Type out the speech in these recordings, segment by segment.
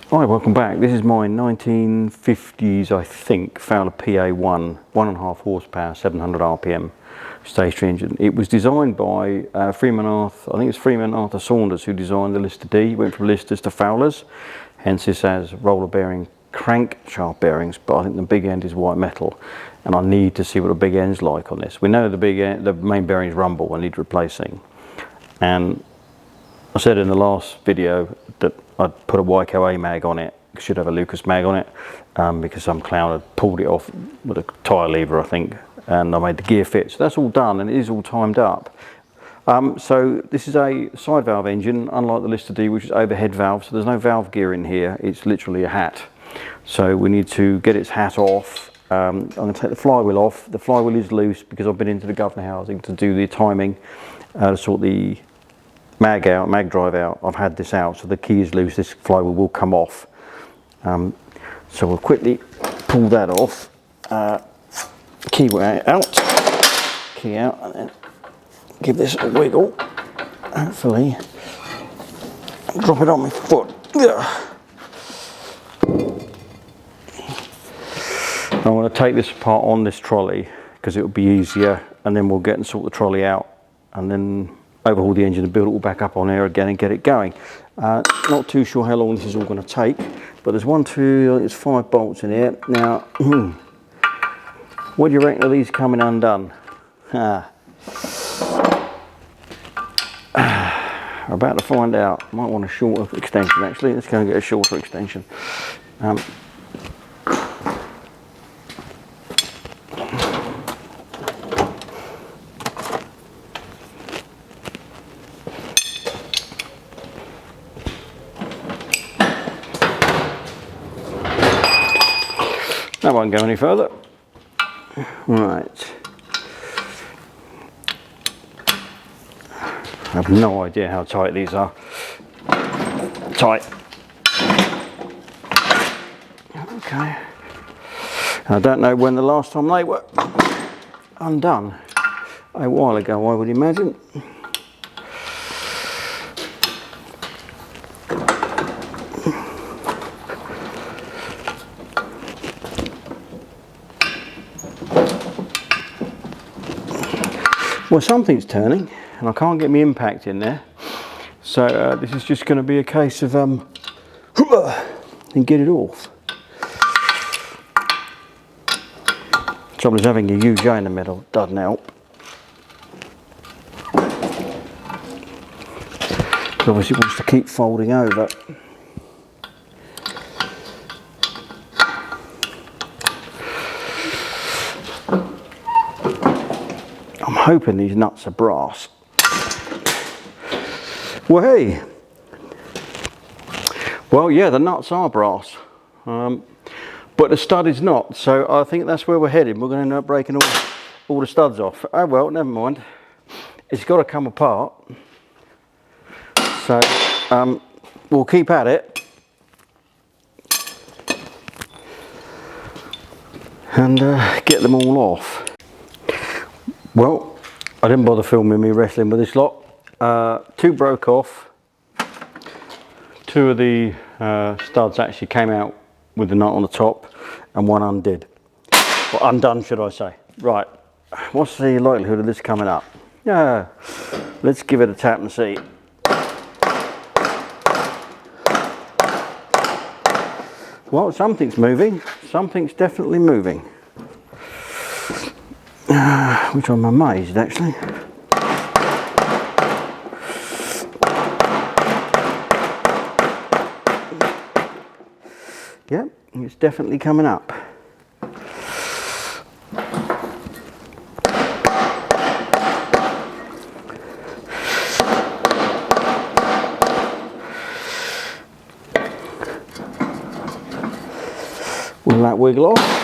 Hi, welcome back. This is my 1950s, I think, Fowler PA1, 1.5 horsepower, 700 RPM stationary engine. It was designed by Freeman Arthur, I think it's Freeman Arthur Saunders who designed the Lister D. Went from Listers to Fowlers, hence this has roller bearing crank shaft bearings, but I think the big end is white metal, and I need to see what the big end's like on this. We know the big end, the main bearings rumble and need replacing, and I said in the last video that I'd put a Wyco A mag on it. It should have a Lucas mag on it, because some clown had pulled it off with a tyre lever, I think, and I made the gear fit. So that's all done and it is all timed up. So this is a side valve engine, unlike the Lister D, which is overhead valve, so there's no valve gear in here. It's literally a hat. So we need to get its hat off. I'm going to take the flywheel off. The flywheel is loose because I've been into the governor housing to do the timing, to sort the mag drive out. I've had this out, so the key is loose. This flywheel will come off. So we'll quickly pull that off. Key out, and then give this a wiggle. Hopefully, drop it on my foot. I want to take this apart on this trolley because it will be easier, and then we'll get and sort the trolley out, and then overhaul the engine and build it all back up on air again and get it going. Not too sure how long this is all going to take, but there's 1, 2, I think there's 5 bolts in here. Now, what do you reckon of these coming undone? We're about to find out. Might want a shorter extension actually. Let's go and get a shorter extension. That won't go any further. Right. I have no idea how tight these are. Tight. Okay. I don't know when the last time they were undone. A while ago, I would imagine. Well, something's turning and I can't get my impact in there, so this is just going to be a case of and get it off. Trouble is having a UJ in the middle doesn't help. Obviously it wants to keep folding over. I'm hoping these nuts are brass. Well, hey. Well, yeah, the nuts are brass, but the stud is not. So I think that's where we're headed. We're going to end up breaking all the studs off. Oh well, never mind. It's got to come apart. So we'll keep at it and get them all off. Well, I didn't bother filming me wrestling with this lot. 2 broke off. 2 of the studs actually came out with the nut on the top, and 1 undid. Well, undone, should I say. Right, what's the likelihood of this coming up? Yeah, let's give it a tap and see. Well, something's moving. Something's definitely moving. Which I'm amazed actually. Yep, it's definitely coming up. Will that wiggle off?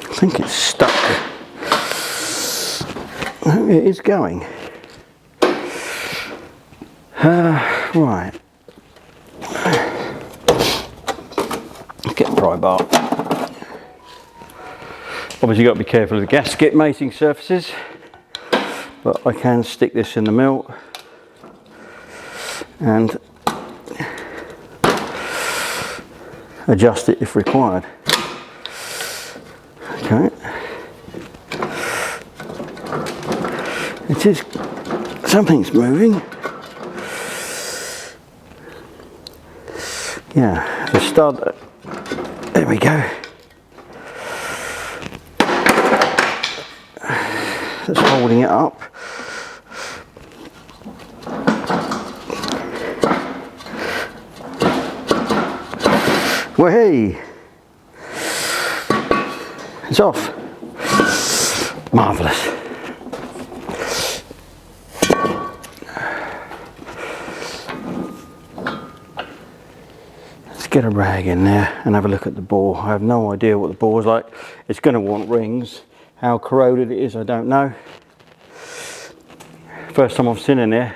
I think it's stuck. It is going. Right. Let's get a pry bar. Obviously you've got to be careful of the gasket mating surfaces. but I can stick this in the mill and adjust it if required. Okay. It is, something's moving. Yeah, the stud, there we go. That's holding it up. Well, hey, it's off. Marvellous. Let's get a rag in there and have a look at the bore. I have no idea what the bore is like. It's going to want rings. How corroded it is, I don't know. First time I've seen in there.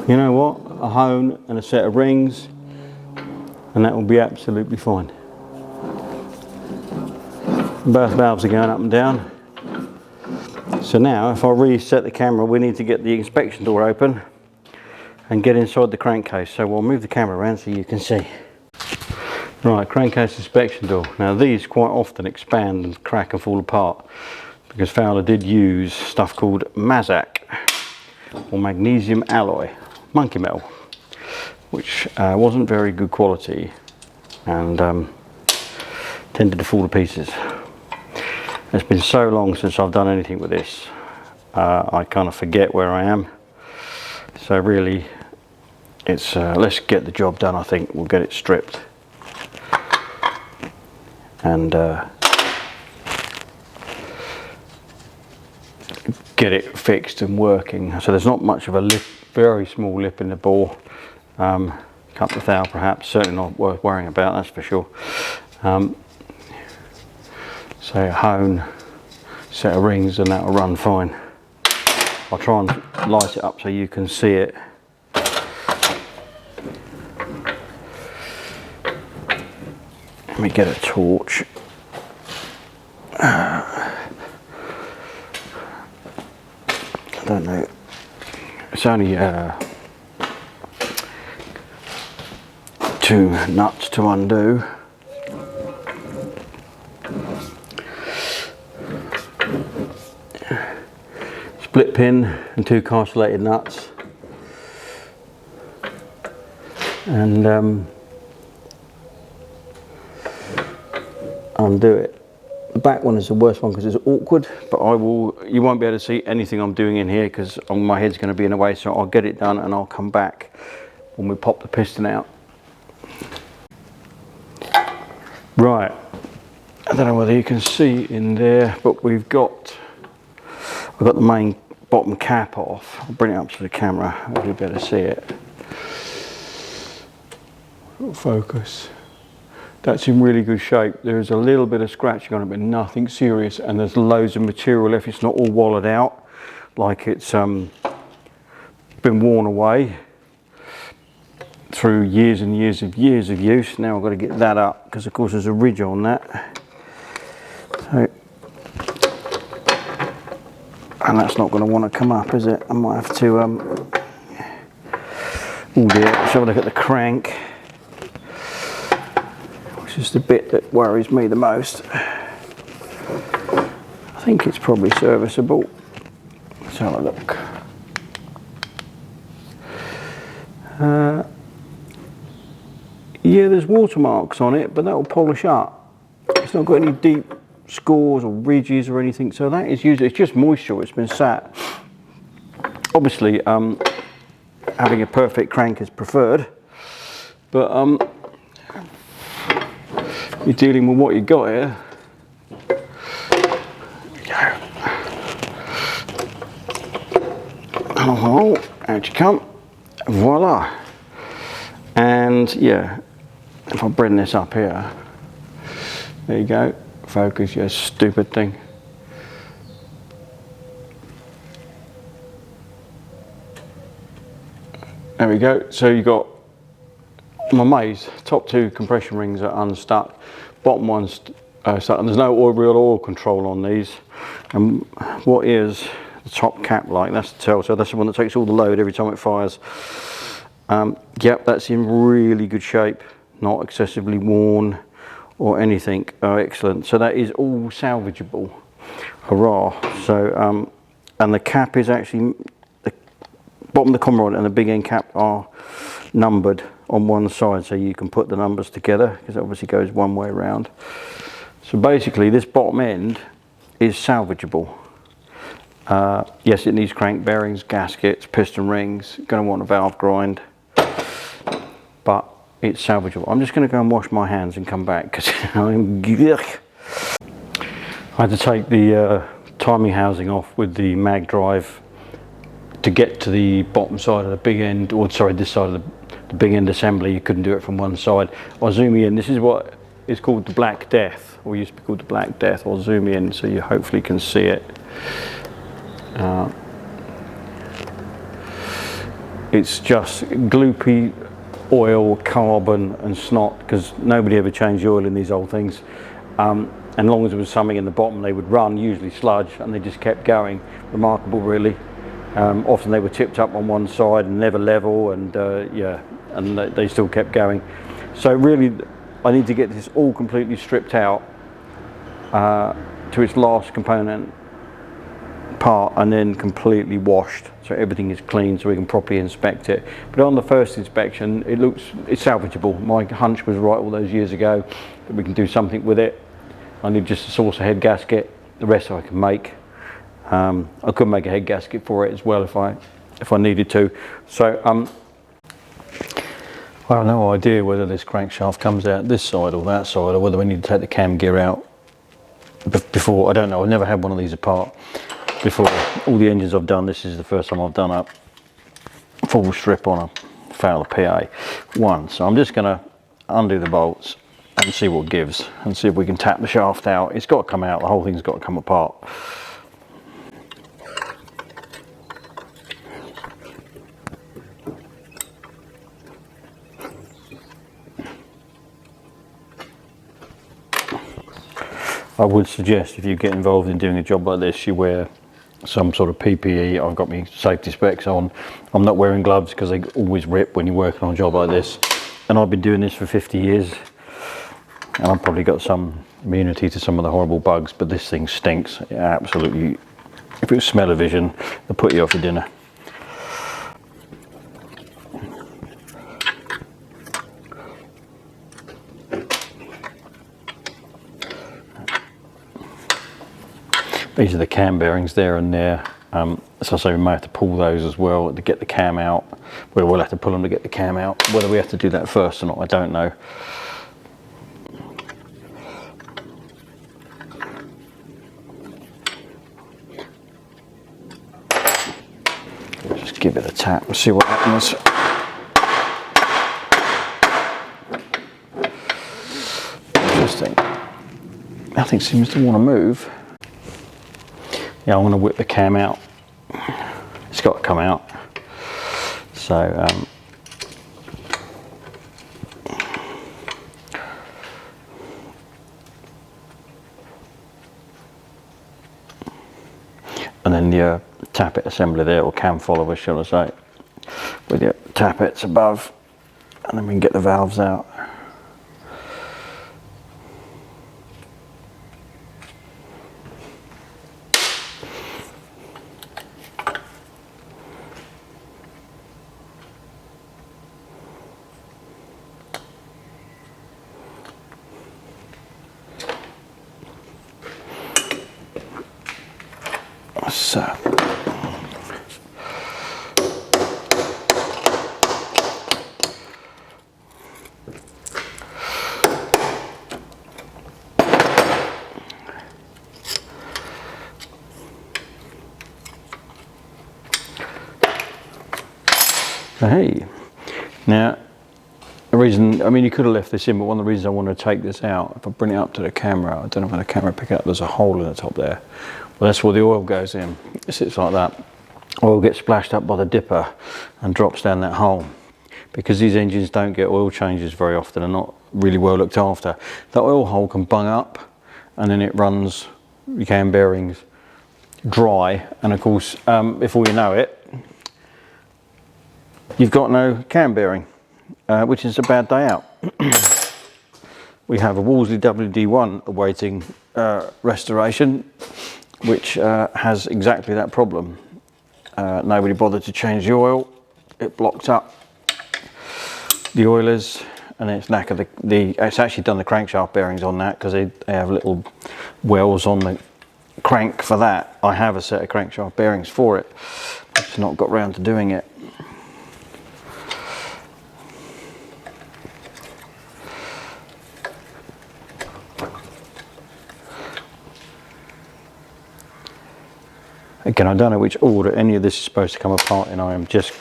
You know what? A hone and a set of rings, and that will be absolutely fine. Both valves are going up and down. So now, if I reset the camera, we need to get the inspection door open and get inside the crankcase. So we'll move the camera around so you can see. Right, crankcase inspection door. Now these quite often expand and crack and fall apart because Fowler did use stuff called Mazak, or magnesium alloy, monkey metal, which wasn't very good quality and tended to fall to pieces. It's been so long since I've done anything with this, I kind of forget where I am. So really, it's let's get the job done. I think we'll get it stripped and get it fixed and working. So there's not much of a lip, very small lip in the bore, couple of thou perhaps, certainly not worth worrying about, that's for sure. So hone, set of rings, and that'll run fine. I'll try and light it up so you can see it. Let me get a torch. I don't know. It's only 2 nuts to undo. Split pin and 2 castellated nuts, and undo it. The back one is the worst one because it's awkward, but you won't be able to see anything I'm doing in here because my head's going to be in the way, so I'll get it done and I'll come back when we pop the piston out. Right, I don't know whether you can see in there, but I've got the main bottom cap off. I'll bring it up to the camera, you'll be able to see it. Focus. That's in really good shape. There's a little bit of scratching on it, but nothing serious, and there's loads of material left. It's not all wallowed out like it's been worn away through years and years of use. Now I've got to get that up because of course there's a ridge on that. So, and that's not going to want to come up, is it? I might have to oh dear, let's have a look at the crank, which is the bit that worries me the most. I think it's probably serviceable. Let's have a look. Yeah, there's watermarks on it, but that will polish up. It's not got any deep scores or ridges or anything, so that is usually, it's just moisture, it's been sat. Obviously having a perfect crank is preferred, but you're dealing with what you got here. Oh, out you come, voila. And yeah, if I bring this up here, there you go. Focus, you stupid thing. There we go. So you got I'm amazed. Top two compression rings are unstuck. Bottom one's stuck, and there's no real oil control on these. And what is the top cap like? That's the tell. So that's the one that takes all the load every time it fires. Yep, that's in really good shape, not excessively worn or anything. Oh, excellent. So that is all salvageable. Hurrah. So and the cap is actually, the bottom of the common rod and the big end cap are numbered on one side, so you can put the numbers together, because it obviously goes one way around. So basically this bottom end is salvageable. Yes, it needs crank bearings, gaskets, piston rings, going to want a valve grind, but it's salvageable. I'm just going to go and wash my hands and come back, because I'm yuck. I had to take the timing housing off with the mag drive to get to the bottom side of the big end, or sorry, this side of the big end assembly. You couldn't do it from one side. I'll zoom you in. This is what is called the Black Death, or used to be called the Black Death. I'll zoom you in so you hopefully can see it. It's just gloopy oil, carbon and snot, because nobody ever changed the oil in these old things. And as long as there was something in the bottom, they would run, usually sludge, and they just kept going. Remarkable, really. Often they were tipped up on one side and never level, and yeah, and they still kept going. So really, I need to get this all completely stripped out to its last component part, and then completely washed, so everything is clean, so we can properly inspect it. But on the first inspection, it's salvageable. My hunch was right all those years ago that we can do something with it. I need just a saucer head gasket. The rest I can make. I could make a head gasket for it as well if I needed to. So I have no idea whether this crankshaft comes out this side or that side, or whether we need to take the cam gear out before. I don't know. I've never had one of these apart before. All the engines I've done, this is the first time I've done a full strip on a Fowler PA1. So I'm just going to undo the bolts and see what gives, and see if we can tap the shaft out. It's got to come out. The whole thing's got to come apart. I would suggest if you get involved in doing a job like this, you wear some sort of PPE. I've got my safety specs on. I'm not wearing gloves because they always rip when you're working on a job like this. And I've been doing this for 50 years. And I've probably got some immunity to some of the horrible bugs, but this thing stinks. It absolutely, if it was smell-o-vision, it'll put you off your dinner. These are the cam bearings there and there. So I say we may have to pull those as well to get the cam out. Well, we'll have to pull them to get the cam out. Whether we have to do that first or not, I don't know. Just give it a tap and see what happens. Interesting. Nothing seems to want to move. Yeah, I'm going to whip the cam out. It's got to come out. So, and then your tappet assembly there, or cam follower, shall I say, with your tappets above, and then we can get the valves out. So, hey, now the reason, I mean, you could have left this in, but one of the reasons I want to take this out, if I bring it up to the camera, I don't know if the camera pick it up, there's a hole in the top there. Well, that's where the oil goes in. It sits like that. Oil gets splashed up by the dipper and drops down that hole. because these engines don't get oil changes very often, they're not really well looked after. The oil hole can bung up and then it runs your cam bearings dry, and of course before you know it you've got no cam bearing, which is a bad day out. We have a Wolseley WD1 awaiting restoration, which has exactly that problem. Nobody bothered to change the oil, it blocked up the oilers, and it's knackered it's actually done the crankshaft bearings on that, because they have little wells on the crank for that. I have a set of crankshaft bearings for it, I've just not got round to doing it. Again, I don't know which order any of this is supposed to come apart in. I am just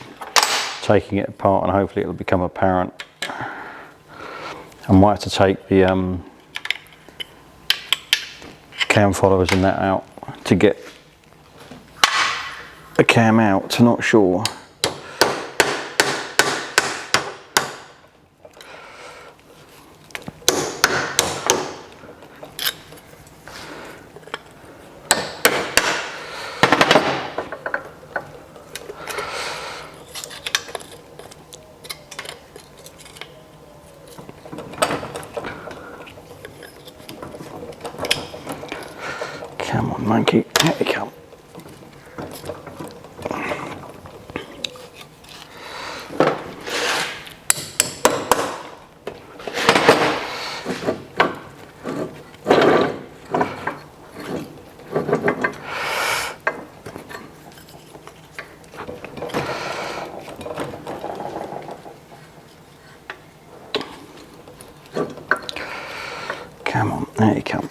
taking it apart and hopefully it'll become apparent. I might have to take the cam followers and that out to get the cam out, not sure. Come on, monkey, here you come. Come on, there you come.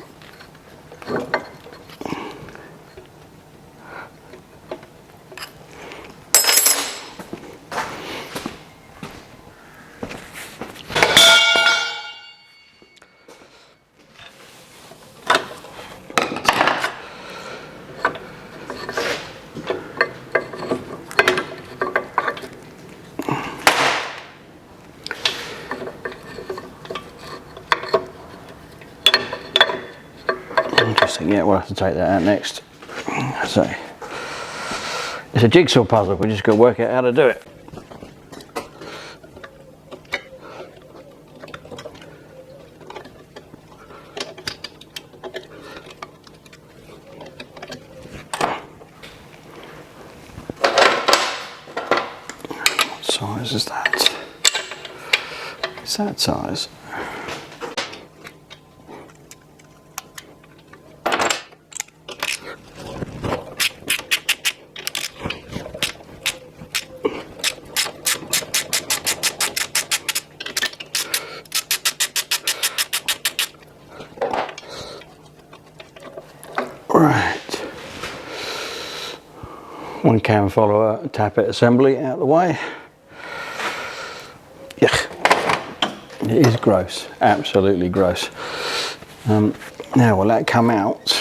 Interesting, yeah, we'll have to take that out next. So, it's a jigsaw puzzle, we just got to work out how to do it. What size is that? It's that size. Right, one cam follower tappet assembly out of the way. Yuck. It is gross, absolutely gross. Now will that come out?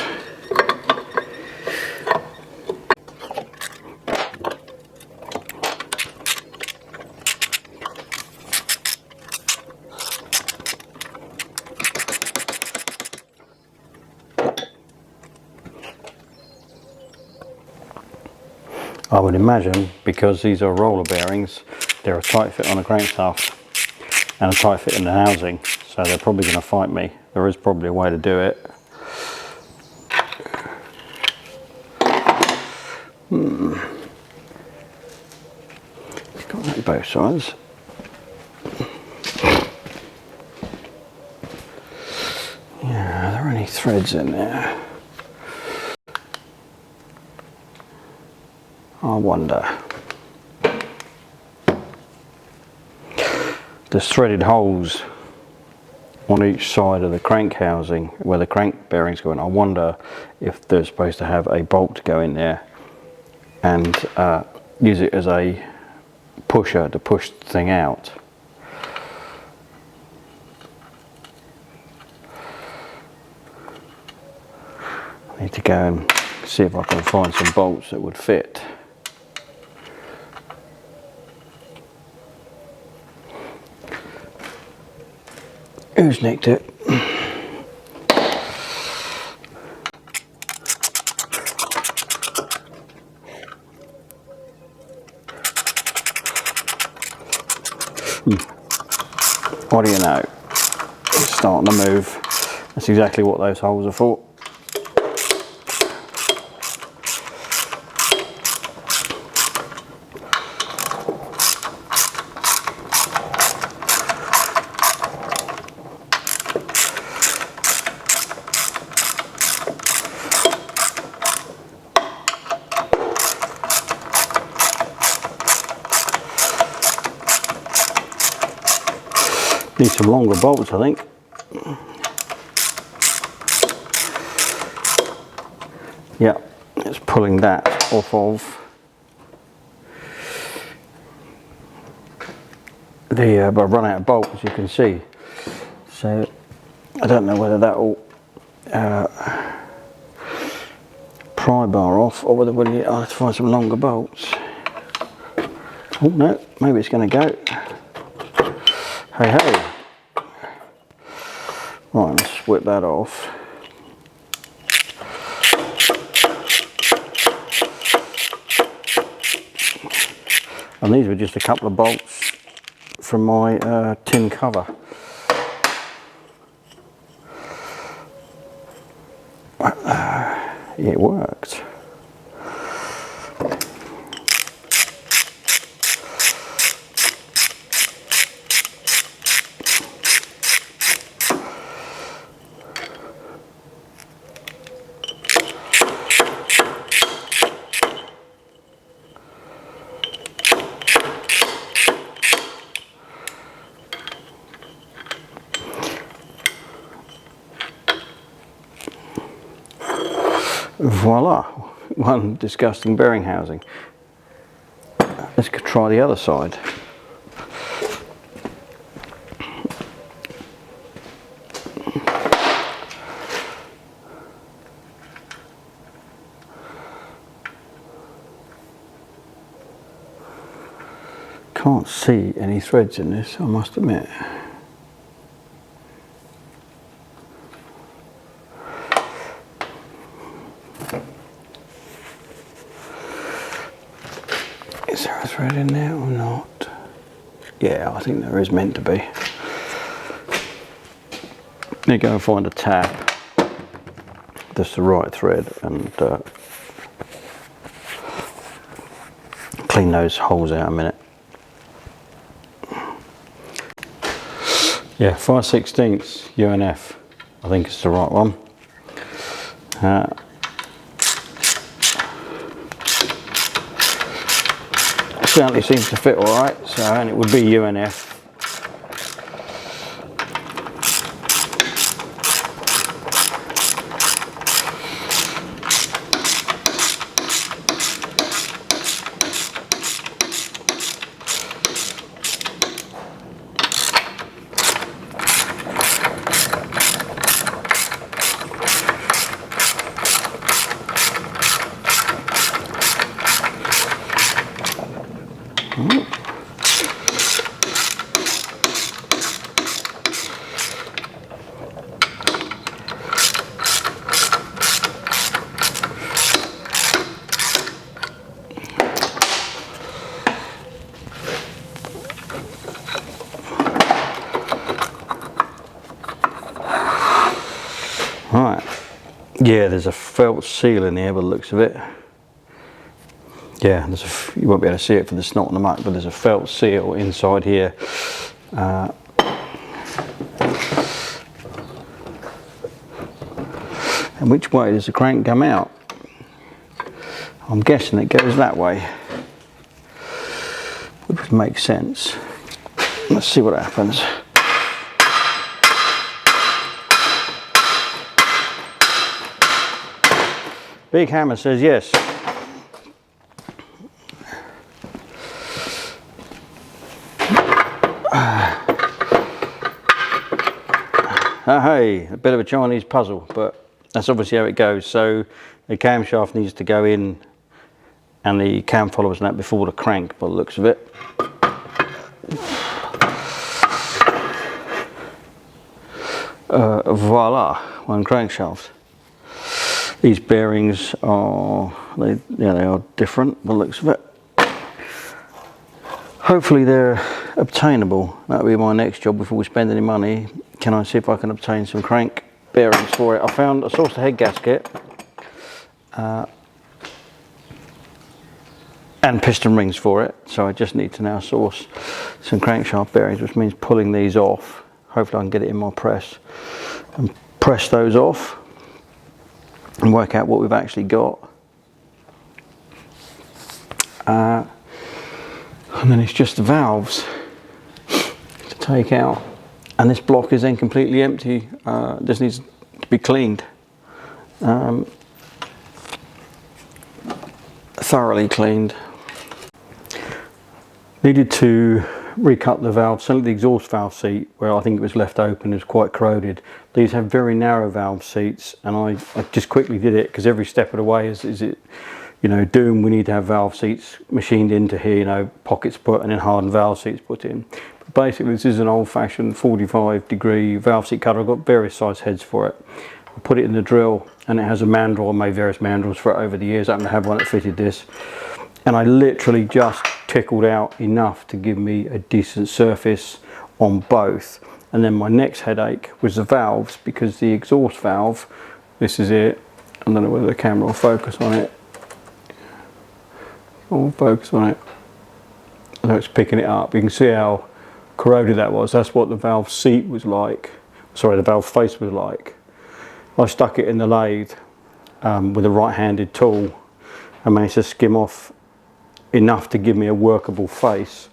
I would imagine, because these are roller bearings, they're a tight fit on the crankshaft and a tight fit in the housing, so they're probably going to fight me. There is probably a way to do it. It's got that both sides. Yeah, are there any threads in there? I wonder. There's threaded holes on each side of the crank housing where the crank bearings go in. I wonder if they're supposed to have a bolt to go in there and use it as a pusher to push the thing out. I need to go and see if I can find some bolts that would fit. Who's nicked it? What do you know? It's starting to move. That's exactly what those holes are for. Need some longer bolts, I think. Yeah, it's pulling that off of the, but I've run out of bolts, as you can see. So I don't know whether that will pry bar off or whether I'll have to find some longer bolts. Oh no, maybe it's going to go. Hey hey. Right, let's whip that off. And these were just a couple of bolts from my tin cover. It worked. Voila, one disgusting bearing housing. Let's try the other side. Can't see any threads in this, I must admit. Is there a thread in there or not? Yeah, I think there is meant to be. Let me go and find a tap that's the right thread and clean those holes out a minute. Yeah, 5/16 UNF, I think it's the right one. Certainly seems to fit all right, so, and it would be UNF. Right, yeah, there's a felt seal in here by the looks of it. Yeah, you won't be able to see it for the snot and the muck, but there's a felt seal inside here. And which way does the crank come out? I'm guessing it goes that way, which would make sense. Let's see what happens. Big Hammer says yes. Hey, a bit of a Chinese puzzle, but that's obviously how it goes. So the camshaft needs to go in and the cam followers and that before the crank by the looks of it. voila, one crankshaft. These bearings are, they are different by the looks of it. Hopefully they're obtainable. That'll be my next job before we spend any money. Can I see if I can obtain some crank bearings for it? I sourced a head gasket and piston rings for it, so I just need to now source some crankshaft bearings, which means pulling these off. Hopefully I can get it in my press and press those off and work out what we've actually got. And then it's just the valves to take out, and this block is then completely empty. This needs to be cleaned, thoroughly cleaned. Needed to recut the valve, certainly the exhaust valve seat where I think it was left open is quite corroded. These have very narrow valve seats, and I just quickly did it because every step of the way is it, you know, doom, we need to have valve seats machined into here, you know, pockets put and then hardened valve seats put in. But basically this is an old-fashioned 45-degree valve seat cutter. I've got various size heads for it. I put it in the drill, and it has a mandrel. I made various mandrels for it over the years. I happen to have one that fitted this, and I literally just tickled out enough to give me a decent surface on both. And then my next headache was the valves, because the exhaust valve, this is it, I don't know whether the camera will focus on it. I'll focus on it. So it's picking it up. You can see how corroded that was. That's what the valve seat was like. Sorry, the valve face was like. I stuck it in the lathe with a right-handed tool and managed to skim off enough to give me a workable face,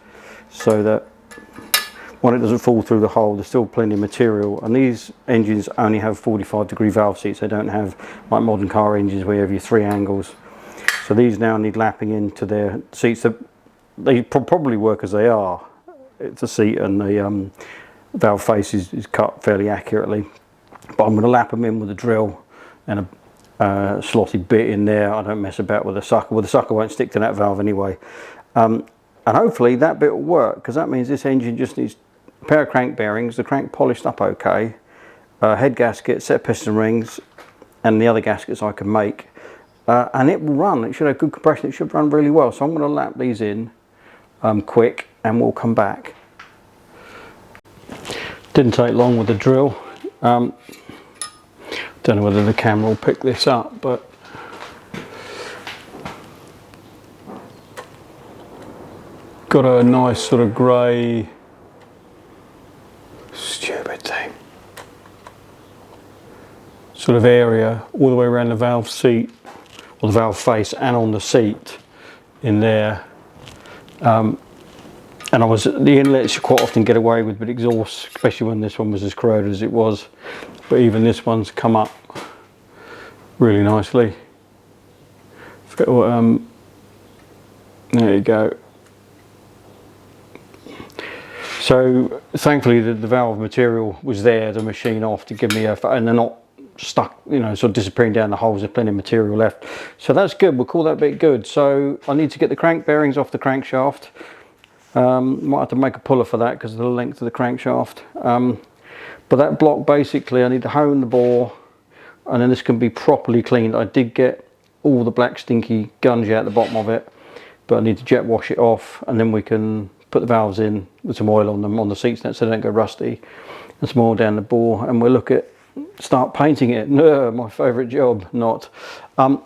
so that when it doesn't fall through the hole, there's still plenty of material. And these engines only have 45-degree valve seats. They don't have like modern car engines where you have your 3 angles. So these now need lapping into their seats. They probably work as they are. It's a seat, and the valve face is cut fairly accurately. But I'm going to lap them in with a drill and a slotted bit in there. I don't mess about with the sucker. Well, the sucker won't stick to that valve anyway. And hopefully that bit will work, because that means this engine just needs a pair of crank bearings, the crank polished up okay, head gasket, set of piston rings, and the other gaskets I can make. And it will run. It should have good compression. It should run really well. So I'm going to lap these in quick, and we'll come back. Didn't take long with the drill. Don't know whether the camera will pick this up, but got a nice sort of grey, stupid thing, sort of area all the way around the valve seat, or the valve face, and on the seat in there. And the inlets you quite often get away with, but exhaust, especially when this one was as corroded as it was. But even this one's come up really nicely. Forget what, there you go. So thankfully the valve material was there to machine off to give me and they're not stuck, you know, sort of disappearing down the holes. There's plenty of material left. So that's good, we'll call that bit good. So I need to get the crank bearings off the crankshaft. Might have to make a puller for that because of the length of the crankshaft. But that block, basically I need to hone the bore, and then this can be properly cleaned. I did get all the black stinky gunge out the bottom of it, but I need to jet wash it off, and then we can put the valves in with some oil on them on the seats so they don't go rusty, and some oil down the bore, and we'll look at start painting it. No, my favourite job, not. But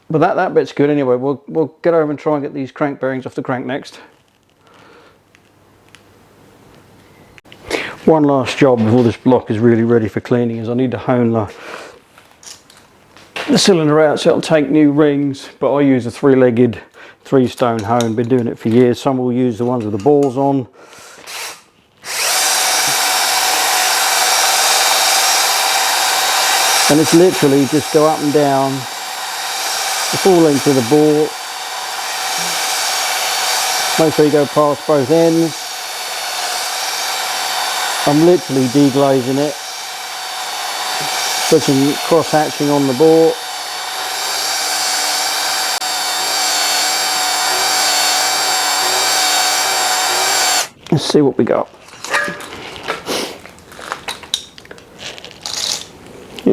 that bit's good anyway. We'll get over and try and get these crank bearings off the crank next. One last job before this block is really ready for cleaning is I need to hone the cylinder out so it'll take new rings, but I use a 3-legged 3-stone hone. Been doing it for years. Some will use the ones with the balls on. And it's literally just go up and down the full length of the bore. Make sure you go past both ends. I'm literally deglazing it, put some cross hatching on the bore. Let's see what we got.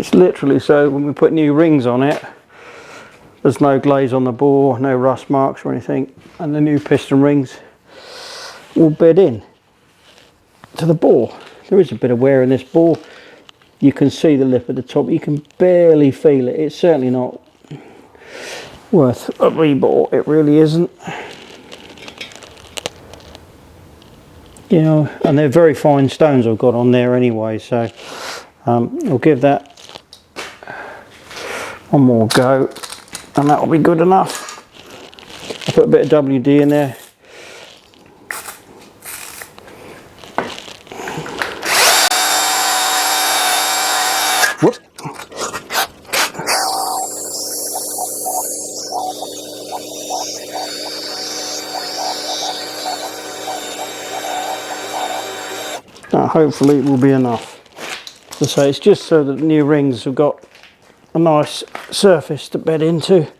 It's literally so when we put new rings on it, there's no glaze on the bore, no rust marks or anything, and the new piston rings will bed in to the bore. There is a bit of wear in this bore. You can see the lip at the top, you can barely feel it. It's certainly not worth a rebore, it really isn't. You know, and they're very fine stones I've got on there anyway, so I'll give that one more go and that'll be good enough. I put a bit of WD in there. Whoops. Hopefully it will be enough. As I say, it's just so that the new rings have got a nice surface to bed into.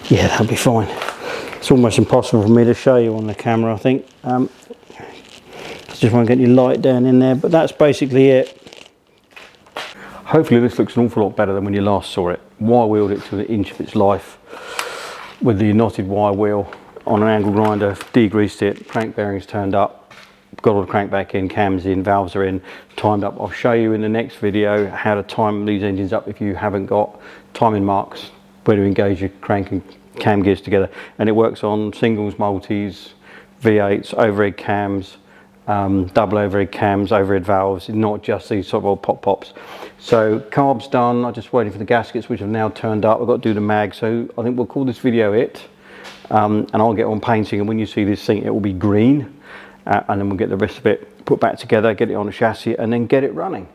Yeah, that'll be fine. It's almost impossible for me to show you on the camera, I think. I just want to get your light down in there, but that's basically it. Hopefully this looks an awful lot better than when you last saw it. Wire wheeled it to the inch of its life with the knotted wire wheel on an angle grinder, degreased it, crank bearings turned up, got all the crank back in, cams in, valves are in, timed up. I'll show you in the next video how to time these engines up if you haven't got timing marks, where to engage your crank and cam gears together. And it works on singles, multis, V8s, overhead cams, double overhead cams, overhead valves, not just these sort of old pop-pops. So carb's done, I'm just waiting for the gaskets which have now turned up. I've got to do the mag, so I think we'll call this video it. And I'll get on painting, and when you see this thing it will be green, and then we'll get the rest of it put back together, get it on a chassis and then get it running.